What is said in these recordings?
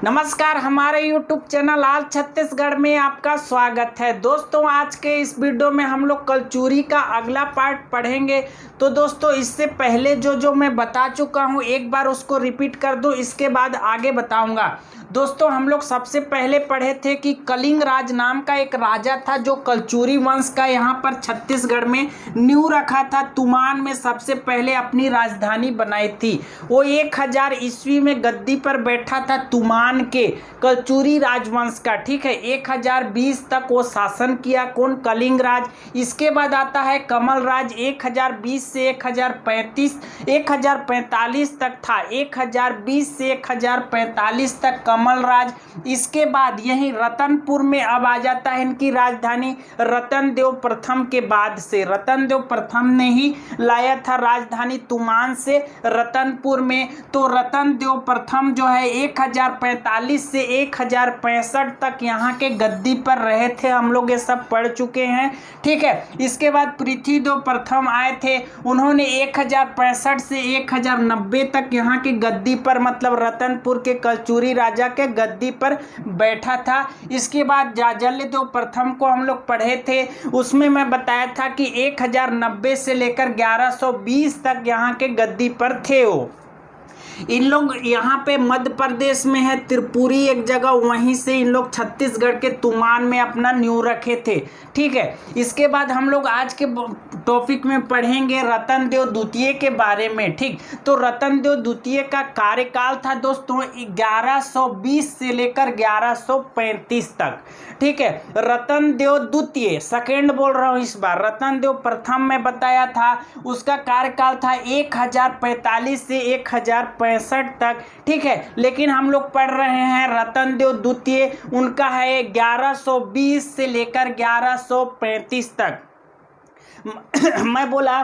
नमस्कार, हमारे YouTube channel आल छत्तीसगढ़ में आपका स्वागत है। दोस्तों, आज के इस वीडियो में हम लोग कलचुरी का अगला पार्ट पढ़ेंगे। तो दोस्तों, इससे पहले जो मैं बता चुका हूं एक बार उसको रिपीट कर दूं, इसके बाद आगे बताऊंगा। दोस्तों, हम लोग सबसे पहले पढ़े थे कि कलिंग राज नाम का एक राजा था जो कलचुरी वंश का यहाँ पर छत्तीसगढ़ में नींव रखा था। तुमान में सबसे पहले अपनी राजधानी बनाई थी। वो 1000 ईस्वी में गद्दी पर बैठा था तुमान के कलचुरी राजवंश का। ठीक है, 1020 तक वो शासन किया। कौन? कलिंग राज। इसके बाद आता है कमल राज, 1020 से 1045 तक था। 1020 से 1045 तक कमल राज। इसके बाद यही रतनपुर में अब आ जाता है इनकी राजधानी। रतन देव प्रथम के बाद से रतन देव प्रथम ने ही लाया था राजधानी तुमान से रतनपुर में। तो रतन देव प्रथम जो है 1045 से 1065 तक यहाँ के गद्दी पर रहे थे। हम लोग ये सब पढ़ चुके हैं। ठीक है, इसके बाद पृथ्वीदेव प्रथम आए थे। उन्होंने 1065 से 1090 तक यहाँ की गद्दी पर, मतलब रतनपुर के कलचुरी राजा के गद्दी पर बैठा था। इसके बाद जाजल्यदेव प्रथम को हम लोग पढ़े थे। उसमें मैं बताया था कि 1090 से लेकर 1120 तक यहाँ के गद्दी पर थे वो। इन लोग यहाँ पे मध्य प्रदेश में है त्रिपुरी एक जगह, वहीं से इन लोग छत्तीसगढ़ के तुमान में अपना नींव रखे थे। ठीक है, इसके बाद हम लोग आज के टॉपिक में पढ़ेंगे रतन देव द्वितीय के बारे में। ठीक, तो रतन देव द्वितीय का कार्यकाल था दोस्तों 1120 से लेकर 1135 तक। ठीक है, रतन देव द्वितीय, सेकेंड बोल रहा हूँ इस बार। रतन देव प्रथम में बताया था उसका कार्यकाल था 1045 से 1065 तक। ठीक है, लेकिन हम लोग पढ़ रहे हैं रतन देव द्वितीय, उनका है 1120 से लेकर 1135 तक। मैं बोला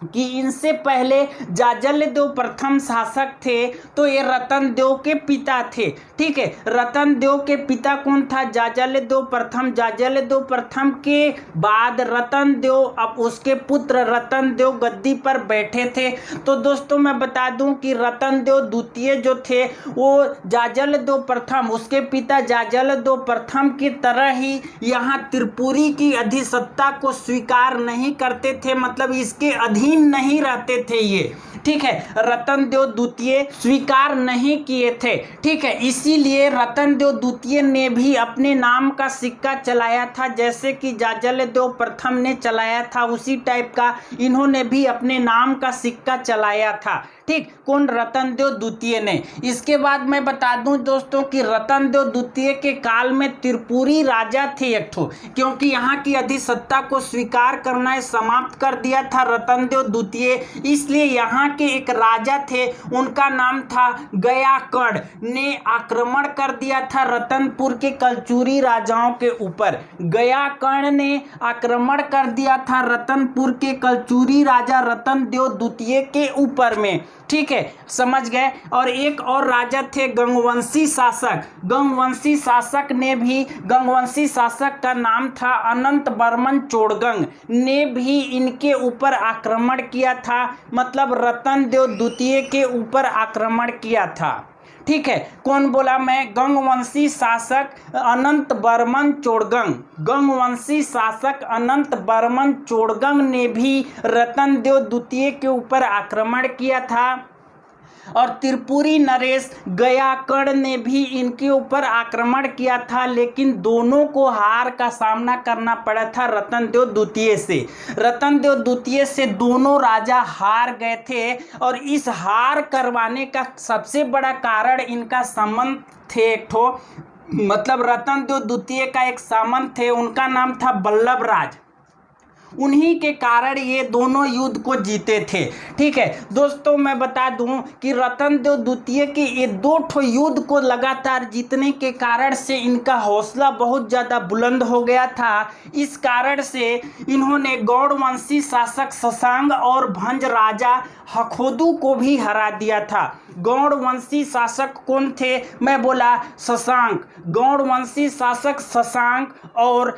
कि इनसे पहले जाजल्यदेव प्रथम शासक थे, तो ये रतन देव के पिता थे। ठीक है, रतन देव के पिता कौन था? जाजल्यदेव प्रथम। जाजल्यदेव प्रथम के बाद रतन देव, अब उसके पुत्र रतन देव गद्दी पर बैठे थे। तो दोस्तों, मैं बता दूं कि रतन देव द्वितीय जो थे वो जाजल्यदेव प्रथम, उसके पिता जाजल्यदेव प्रथम की तरह ही यहाँ त्रिपुरी की अधिसत्ता को स्वीकार नहीं करते थे, मतलब इसके अधीन नहीं रहते थे ये। ठीक है, रतन देव द्वितीय स्वीकार नहीं किए थे। ठीक है, इसीलिए रतन देव द्वितीय ने भी अपने नाम का सिक्का चलाया था, जैसे कि जाजल्यदेव प्रथम ने चलाया था, उसी टाइप का इन्होंने भी अपने नाम का सिक्का चलाया था। ठीक, कौन? रतन देव द्वितीय ने। इसके बाद मैं बता दूं दोस्तों कि रतन देव द्वितीय के काल में त्रिपुरी राजा थे एक ठो, क्योंकि यहाँ की अधिसत्ता को स्वीकार करना समाप्त कर दिया था रतन देव द्वितीय। इसलिए यहाँ के एक राजा थे, उनका नाम था गयाकर्ण, ने आक्रमण कर दिया था रतनपुर के कलचुरी राजाओं के ऊपर। गयाकर्ण ने आक्रमण कर दिया था रतनपुर के कलचुरी राजा रतन देव द्वितीय के ऊपर में। ठीक है, समझ गए। और एक और राजा थे गंगवंशी शासक। गंगवंशी शासक का नाम था अनंत बर्मन चोड़गंग, ने भी इनके ऊपर आक्रमण किया था, मतलब रतन देव द्वितीय के ऊपर आक्रमण किया था। ठीक है, कौन बोला मैं? गंगवंशी शासक अनंत बर्मन चोड़गंग। गंगवंशी शासक अनंत बर्मन चोड़गंग ने भी रतन देव द्वितीय के ऊपर आक्रमण किया था। और त्रिपुरी नरेश गयाकर्ण ने भी इनके ऊपर आक्रमण किया था, लेकिन दोनों को हार का सामना करना पड़ा था रतन देव द्वितीय से। रतन देव द्वितीय से दोनों राजा हार गए थे, और इस हार करवाने का सबसे बड़ा कारण इनका संबंध थे एक ठो, मतलब रतन देव द्वितीय का एक सामंत थे, उनका नाम था बल्लभ राज। उन्हीं के कारण ये दोनों युद्ध को जीते थे। ठीक है दोस्तों, मैं बता दूं कि रतन देव द्वितीय के ये 2 ठो युद्ध को लगातार जीतने के कारण से इनका हौसला बहुत ज़्यादा बुलंद हो गया था। इस कारण से इन्होंने गौड़वंशी शासक शशांक और भंज राजा हखोदू को भी हरा दिया था। गौड़वंशी शासक कौन थे? मैं बोला शशांक। गौड़वंशी शासक शशांक और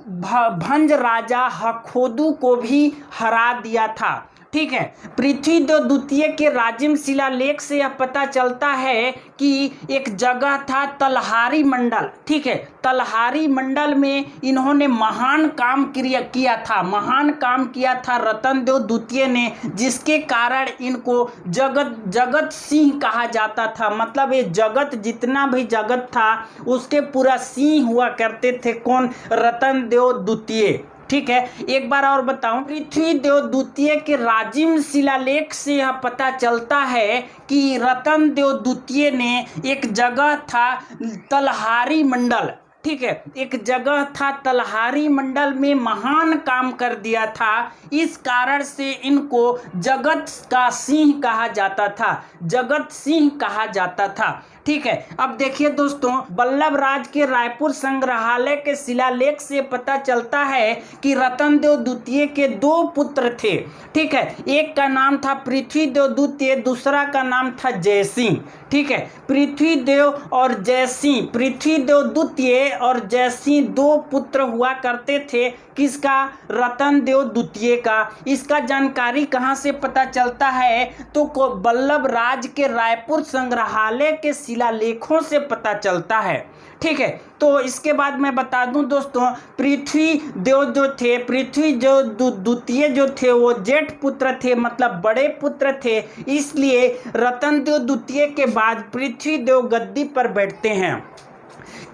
भंज राजा हखोदू को भी हरा दिया था। ठीक है। पृथ्वीदेव द्वितीय के राजिम शिलालेख से यह पता चलता है कि एक जगह था तलहारी मंडल, ठीक है। तलहारी मंडल में इन्होंने महान काम किया था रतनदेव द्वितीय ने, जिसके कारण इनको जगत सिंह कहा जाता था। मतलब ये जगत, जितना भी जगत था उसके पूरा सिंह हुआ करते थे। कौन? रतनदेव द्वितीय, ठीक है। एक बार और बताऊं, पृथ्वीदेव द्वितीय के राजिम शिलालेख से यह पता चलता है कि रतनदेव द्वितीय ने एक जगह था तलहारी मंडल, ठीक है, एक जगह था तलहारी मंडल में महान काम कर दिया था। इस कारण से इनको जगत का सिंह कहा जाता था, जगत सिंह कहा जाता था, ठीक है। अब देखिए दोस्तों, वल्लभ राज के रायपुर संग्रहालय के शिलालेख से पता चलता है कि रतनदेव द्वितीय के 2 पुत्र थे, ठीक है। एक का नाम था पृथ्वीदेव द्वितीय, दूसरा का नाम था जयसिंह, ठीक है। पृथ्वीदेव और जयसिंह, पृथ्वीदेव द्वितीय और जयसिंह 2 पुत्र हुआ करते थे। किसका? रतनदेव द्वितीय का। इसका जानकारी कहाँ से पता चलता है? तो वल्लभ राज के रायपुर संग्रहालय के शिलालेखों से पता चलता है, ठीक है। तो इसके बाद मैं बता दूं दोस्तों, पृथ्वीदेव द्वितीय जो थे वो जेठ पुत्र थे, मतलब बड़े पुत्र थे। इसलिए रतनदेव द्वितीय के बाद पृथ्वीदेव गद्दी पर बैठते हैं,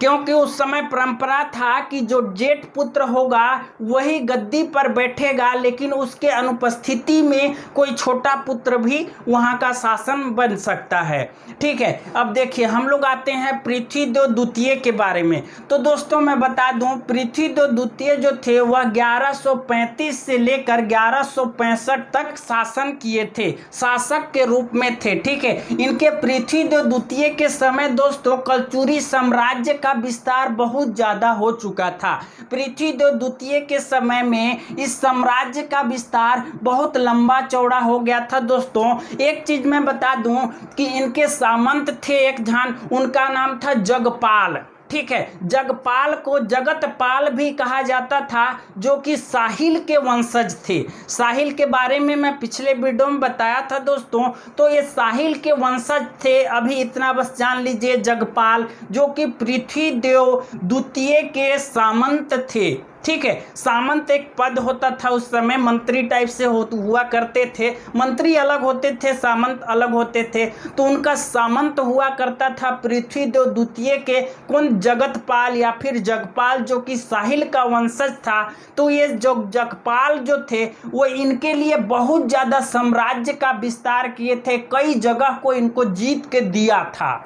क्योंकि उस समय परंपरा था कि जो जेठ पुत्र होगा वही गद्दी पर बैठेगा, लेकिन उसके अनुपस्थिति में कोई छोटा पुत्र भी वहां का शासन बन सकता है, ठीक है। अब देखिए, हम लोग आते हैं पृथ्वीदेव द्वितीय के बारे में। तो दोस्तों मैं बता दूं, पृथ्वीदेव द्वितीय जो थे वह 1135 से लेकर 1165 तक शासन किए थे, शासक के रूप में थे, ठीक है। इनके पृथ्वीदेव द्वितीय के समय दोस्तों कलचुरी साम्राज्य का विस्तार बहुत ज्यादा हो चुका था। पृथ्वीदेव द्वितीय के समय में इस साम्राज्य का विस्तार बहुत लंबा चौड़ा हो गया था। दोस्तों एक चीज मैं बता दूं कि इनके सामंत थे एक जन, उनका नाम था जगपाल, ठीक है। जगपाल को जगतपाल भी कहा जाता था, जो कि साहिल के वंशज थे। साहिल के बारे में मैं पिछले वीडियो में बताया था दोस्तों, तो ये साहिल के वंशज थे। अभी इतना बस जान लीजिए, जगपाल जो कि पृथ्वीदेव द्वितीय के सामंत थे, ठीक है। सामंत एक पद होता था उस समय, मंत्री टाइप से हुआ करते थे। मंत्री अलग होते थे, सामंत अलग होते थे। तो उनका सामंत हुआ करता था पृथ्वीदेव द्वितीय के कौन? जगतपाल या फिर जगपाल, जो कि साहिल का वंशज था। तो ये जो जगपाल जो थे वो इनके लिए बहुत ज़्यादा साम्राज्य का विस्तार किए थे, कई जगह को इनको जीत के दिया था।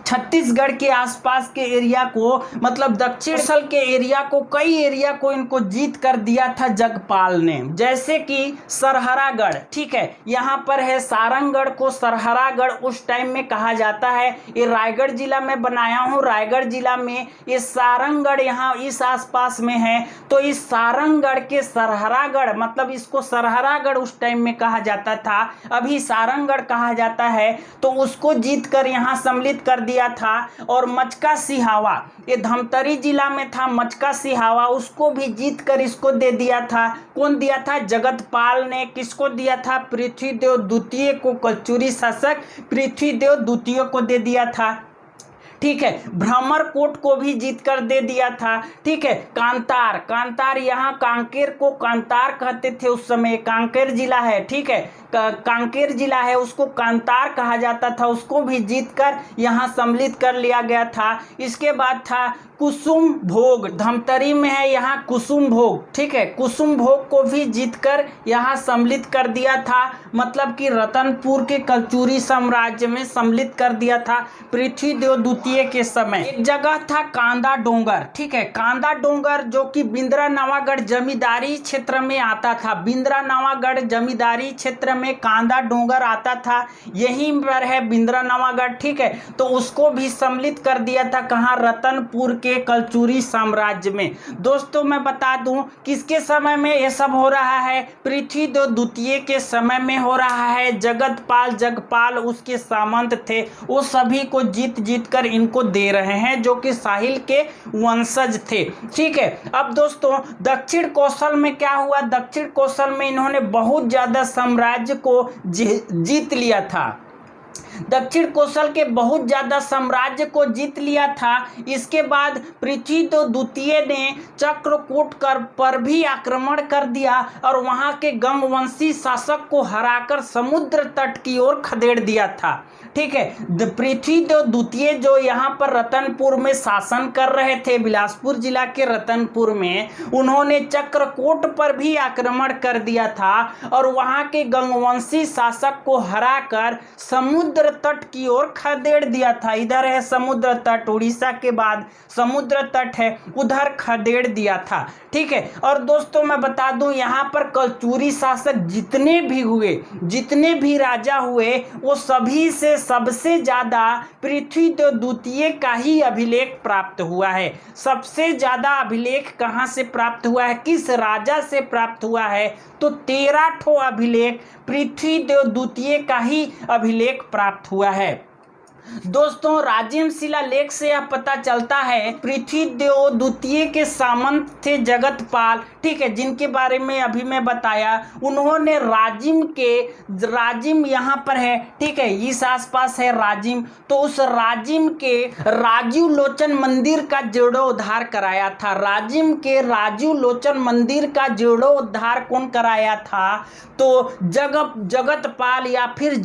छत्तीसगढ़ के आसपास के एरिया को, मतलब दक्षिण के एरिया को, कई एरिया को इनको जीत कर दिया था जगपाल ने। जैसे कि सरहरागढ़, ठीक है, यहाँ पर है सारंगगढ़ को सरहरागढ़ उस टाइम में कहा जाता है। ये रायगढ़ जिला में बनाया हूँ, रायगढ़ जिला में ये सारंगगढ़ यहाँ इस आसपास में है। तो इस सारंगगढ़ के सरहरागढ़, मतलब इसको सरहरागढ़ उस टाइम में कहा जाता था, अभी सारंगगढ़ कहा जाता है। तो उसको जीत कर यहाँ सम्मिलित कर दिया था। और मचका सिहावा, ये धमतरी जिला में था मचका सिहावा, उसको भी जीत कर इसको दे दिया था। कौन दिया था? जगतपाल ने। किसको दिया था? पृथ्वीदेव द्वितीय को, कलचुरी शासक पृथ्वीदेव द्वितीय को दे दिया था, ठीक है। भ्रमरकोट को भी जीत कर दे दिया था, ठीक है। कांतार, यहाँ कांकेर को कांतार कहते थे उस समय, कांकेर जिला है, ठीक है, कांकेर जिला है, उसको कांतार कहा जाता था, उसको भी जीत कर यहाँ सम्मिलित कर लिया गया था। इसके बाद था कुसुम भोग, धमतरी में है यहाँ कुसुम भोग, ठीक है। कुसुम भोग को भी जीतकर यहाँ सम्मिलित कर दिया था, मतलब कि रतनपुर के कलचुरी साम्राज्य में सम्मिलित कर दिया था पृथ्वीदेव द्वितीय के समय। एक जगह था कांदा डोंगर, ठीक है, कांदा डोंगर जो कि बिंद्रा नवागढ़ जमींदारी क्षेत्र में आता था। बिंद्रा नवागढ़ जमींदारी क्षेत्र में कांदा डोंगर आता था, यहीं पर है बिंद्रा नवागढ़, ठीक है। तो उसको भी सम्मिलित कर दिया था कहाँ? रतनपुर के कलचुरी साम्राज्य में। दोस्तों मैं बता दूं किसके समय में यह सब हो रहा है? पृथ्वीदेव द्वितीय के समय में हो रहा है। जगतपाल, जगपाल उसके सामंत थे, वो सभी को जीत कर इनको दे रहे हैं, जो कि साहिल के वंशज थे। ठीक है, अब दोस्तों दक्षिण कौशल में क्या हुआ, दक्षिण कौशल में इन्होंने बहुत ज़्यादा साम्राज्य को जीत लिया था, दक्षिण कौशल के बहुत ज़्यादा साम्राज्य को जीत लिया था। इसके बाद पृथ्वीदेव द्वितीय ने चक्रकूट पर भी आक्रमण कर दिया और वहां के गंगवंशी शासक को हराकर समुद्र तट की ओर खदेड़ दिया था। ठीक है, पृथ्वीदेव द्वितीय जो यहाँ पर रतनपुर में शासन कर रहे थे, बिलासपुर जिला के रतनपुर में, उन्होंने चक्रकूट पर भी आक्रमण कर दिया था और वहाँ के गंगवंशी शासक को हराकर समुद्र तट की ओर खदेड़ दिया था। इधर है समुद्र तट, उड़ीसा के बाद समुद्र तट है, उधर खदेड़ दिया था। ठीक है, और दोस्तों मैं बता दूं यहाँ पर कलचुरी शासक जितने भी हुए, जितने भी राजा हुए, वो सभी से सबसे ज्यादा पृथ्वीदेव द्वितीय का ही अभिलेख प्राप्त हुआ है। सबसे ज्यादा अभिलेख कहाँ से प्राप्त हुआ है, किस राजा से प्राप्त हुआ है, तो 13 ठो अभिलेख पृथ्वीदेव द्वितीय का ही अभिलेख प्राप्त हुआ है। दोस्तों राजिम शिलालेख से यह पता चलता है पृथ्वीदेव द्वितीय के सामंत थे जगतपाल, ठीक है, जिनके बारे में अभी मैं बताया। उन्होंने राजिम यहाँ पर है, ठीक है, इस आसपास है राजिम, तो उस राजिम के राजीव लोचन मंदिर का जीर्णोद्धार कराया था। राजिम के राजीव लोचन मंदिर का जीर्णोद्धार कौन कराया था, तो जगतपाल या फिर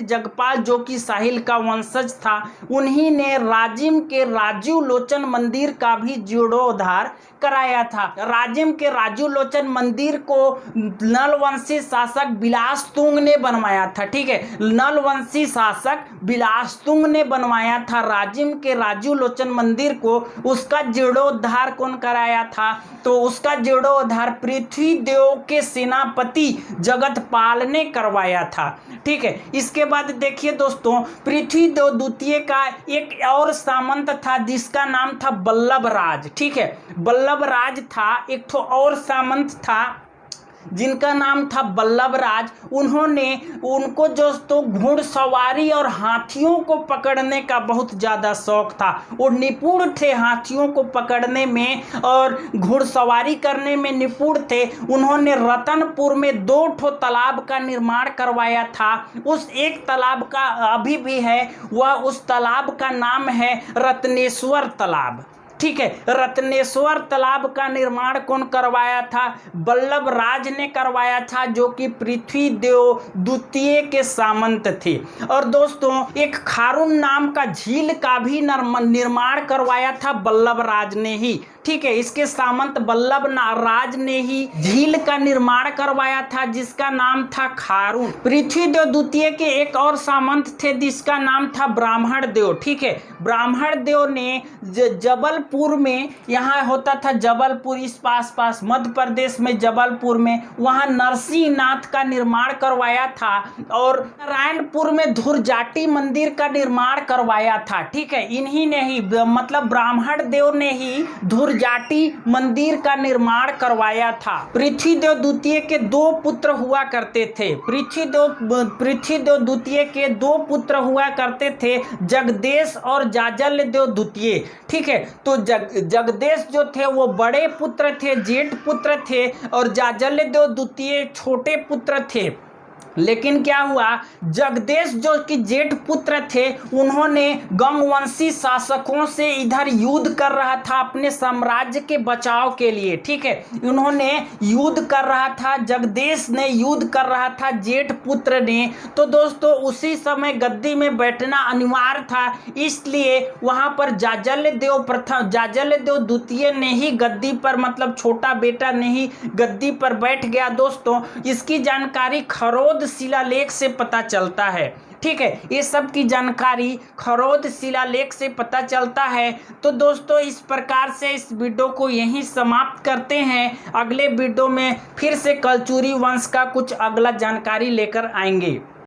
जगपाल जो कि साहिल का वंशज था, उन्हीं ने राजिम के राजीव लोचन मंदिर का भी जीर्णोद्धार कराया था। राजिम के राजीव लोचन मंदिर को नलवंशी शासक बिलासतुंग ने बनवाया था। ठीक है, नलवंशी शासक बिलासतुंग ने बनवाया था राजिम के राजीव लोचन मंदिर को। उसका जीर्णोद्धार कौन कराया था, तो उसका जीर्णोद्धार पृथ्वीदेव के सेनापति जगतपाल ने करवाया था। ठीक है, इसके बाद देखिए दोस्तों पृथ्वीदेव द्वितीय का एक और सामंत था जिसका नाम था बल्लभराज। ठीक है, बल्लभराज था, एक ठो और सामंत था जिनका नाम था बल्लभराज। उनको दोस्तों घुड़सवारी और हाथियों को पकड़ने का बहुत ज़्यादा शौक था। वो निपुण थे हाथियों को पकड़ने में और घुड़सवारी करने में निपुण थे। उन्होंने रतनपुर में 2 ठो तालाब का निर्माण करवाया था। उस एक तालाब का अभी भी है, वह उस तालाब का नाम है रत्नेश्वर तालाब। ठीक है, रत्नेश्वर तालाब का निर्माण कौन करवाया था, बल्लभराज ने करवाया था, जो कि पृथ्वीदेव द्वितीय के सामंत थे। और दोस्तों एक खारून नाम का झील का भी निर्माण करवाया था बल्लभराज ने ही। ठीक है, इसके सामंत बल्लभराज ने ही झील का निर्माण करवाया था जिसका नाम था खारून। पृथ्वीदेव द्वितीय के एक और सामंत थे जिसका नाम था ब्राह्मण देव। ठीक है, ब्राह्मण देव ने जबलपुर में, यहाँ होता था जबलपुर, इस पास मध्य प्रदेश में जबलपुर में, वहाँ नरसिंहनाथ का निर्माण करवाया था और नारायणपुर में धुरजाटी मंदिर का निर्माण करवाया था। ठीक है, इन्हीं ने ही, मतलब ब्राह्मण देव ने ही धुरजाटी मंदिर का निर्माण करवाया था। पृथ्वीदेव द्वितीय के 2 पुत्र हुआ करते थे। पृथ्वीदेव द्वितीय के 2 पुत्र हुआ करते थे, जगदेश और जाजलदेव द्वितीय। ठीक है, तो जगदेश जो थे वो बड़े पुत्र थे, जेठ पुत्र थे, और जाजलदेव द्वितीय छोटे पुत्र थे। लेकिन क्या हुआ, जगदेश जो कि जेठ पुत्र थे, उन्होंने गंगवंशी शासकों से इधर युद्ध कर रहा था अपने साम्राज्य के बचाव के लिए। ठीक है, उन्होंने युद्ध कर रहा था, जगदेश ने युद्ध कर रहा था जेठ पुत्र ने। तो दोस्तों उसी समय गद्दी में बैठना अनिवार्य था, इसलिए वहां पर जाजलदेव द्वितीय ने ही गद्दी पर, मतलब छोटा बेटा ने ही गद्दी पर बैठ गया। दोस्तों इसकी जानकारी खरोद शिलालेख से पता चलता है। ठीक है, ये सब की जानकारी खरोद शिलालेख से पता चलता है। तो दोस्तों इस प्रकार से इस वीडियो को यहीं समाप्त करते हैं। अगले वीडियो में फिर से कलचुरी वंश का कुछ अगला जानकारी लेकर आएंगे।